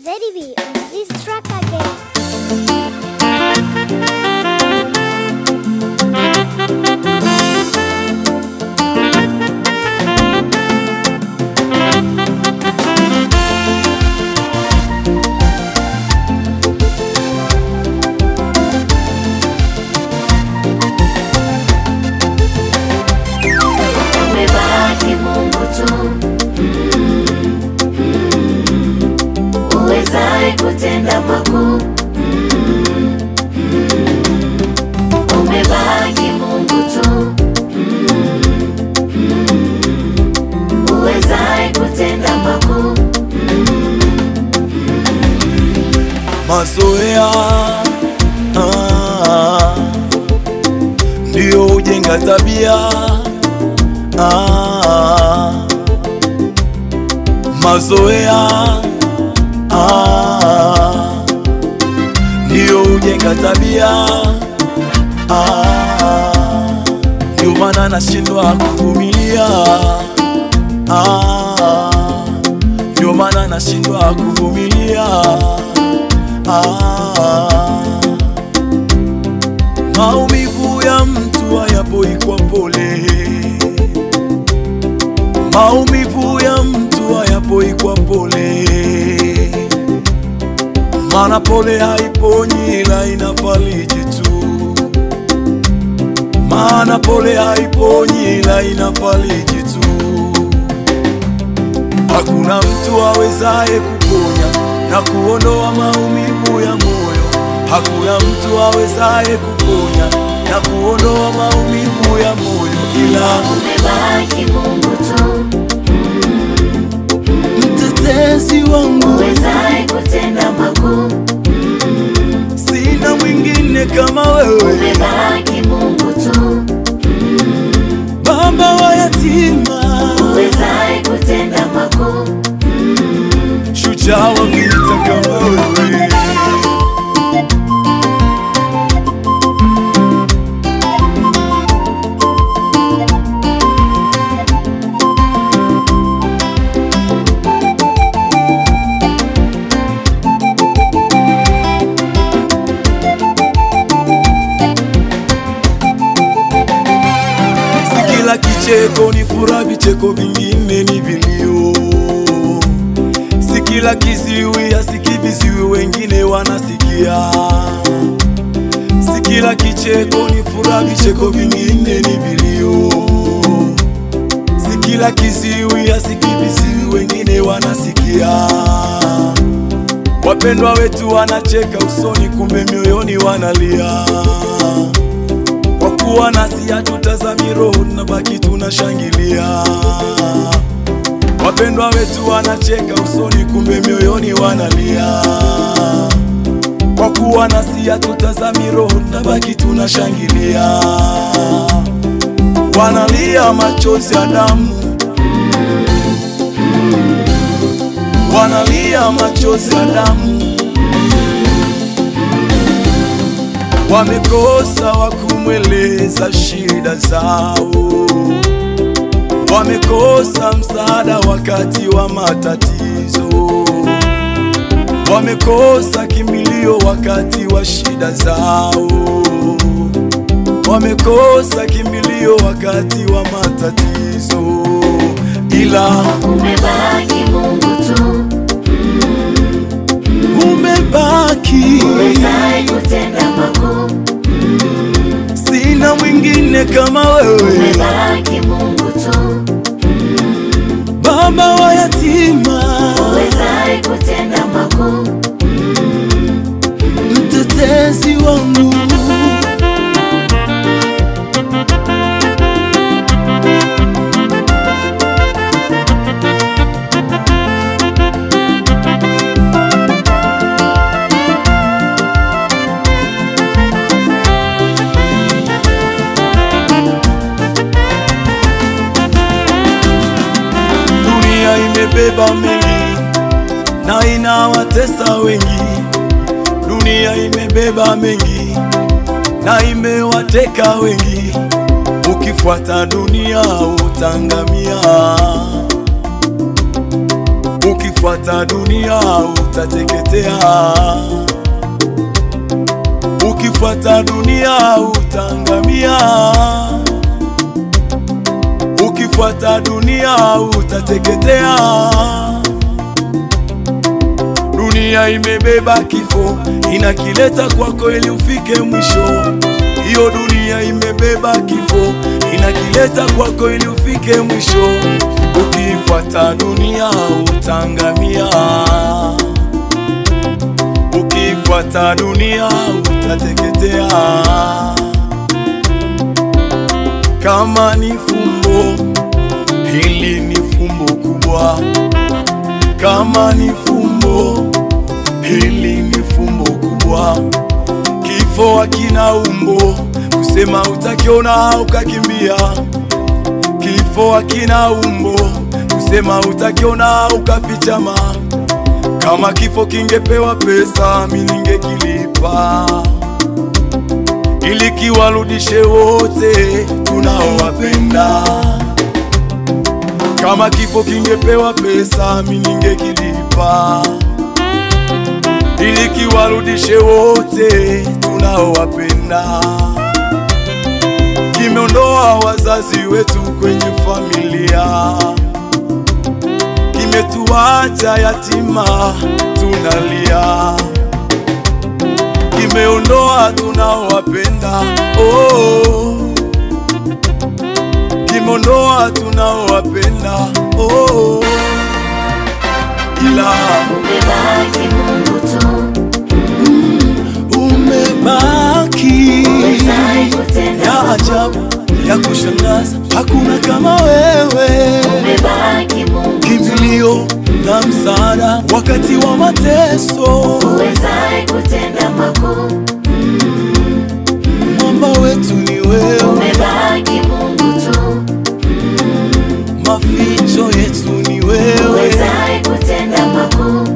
ZDB on this track again. Umebaki Mungu tu, uwezaye kutenda makuu. Umebaki Mungu tu, uwezaye kutenda makuu. Mazoea ndio ujenga tabia. Mazoea ndio ujenga tabia. Ndio maana nashindwa kuvumilia. Ndio maana nashindwa kuvumilia. Maumivu ya mtu hayapoi kwa pole. Maumivu ya mtu hayapoi kwa pole. Maana pole haiponyi ila inafariji tu. Maana pole haiponyi ila inafariji tu. Hakuna mtu awezaye kuponya na kuondoa maumivu ya moyo. Hakuna mtu awezaye kuponya na kuondoa maumivu ya moyo ila Umebaki Mungu tu, mtetezi wangu, uwezaye kutenda makuu. sina mwingine kama wewe. Umebaki Mungu tu, Baba wa yatima, uwezaye kutenda makuu. shujaa wa vita kama wewe. Kila kicheko ni furaha, vicheko vingine ni vilio. Si kila kiziwi hasikii viziwi, wengine wanasikia. Si kila kicheko ni furaha, vicheko vingine ni vilio. Si kila kiziwi hasikii viziwi, wengine wanasikia. Wapendwa wetu wanacheka usoni, kumbe mioyoni wanalia. Kwa kuwa nasi hatutazami roho, tunabaki tunashangilia. Wapendwa wetu wanacheka usoni, kumbe mioyoni wanalia. Kwa kuwa nasi hatutazami roho, tunabaki tunashangilia. Wanalia machozi ya damu, wanalia machozi ya damu. Wamekosa wa kumweleza shida zao. Wamekosa msaada wakati wa matatizo. Wamekosa kimbilio wakati wa shida zao. Wamekosa kimbilio wakati wa matatizo. Ila Umebaki Mungu tu, umebaki, uwezaye kutenda makuu. sina mwingine kama wewe. Umebaki Mungu tu, Baba wa yatima, uwezaye kutenda makuu. mtetezi wangu. Dunia imebeba mengi na inawatesa wengi. Dunia imebeba mengi na imewateka wengi. Ukifuata dunia utangamia. Ukifuata dunia utateketea, ukifuata dunia utaangamia, ukifuata dunia utateketea. Dunia imebeba kifo, inakileta kwako ili ufike mwisho. Hiyo dunia imebeba kifo, inakileta kwako ili ufike mwisho. Ukifuata dunia utaangamia, ukifuata dunia utateketea. Kama ni fumbo, hili ni fumbo kubwa. Kama ni fumbo, hili ni fumbo kubwa. Kifo hakina umbo, kusema utakiona ukakimbia. Kifo hakina umbo, kusema utakiona ukafichama. Kama kifo kingepewa pesa, mimi ningekilipa, ili kiwarudishe wote tunaowapenda. Kama kifo kingepewa pesa, mimi ningekilipa, ili kiwarudishe wote tunaowapenda. Kimeondoa wazazi wetu kwenye familia, kimetuacha yatima tunalia. Kimeondoa tunaowapenda, oh, kimeondoa tunaowapenda, oh. Ila umebaki Mungu tu, umebaki ya ajabu, ya kushangaza, hakuna kama wewe. umebaki Mungu, kimbilio na msaada wakati wa mateso, uwezaye kutenda makuu. mwamba wetu ni wewe. Umebaki Mungu tu, maficho yetu ni wewe. uwezaye kutenda makuu.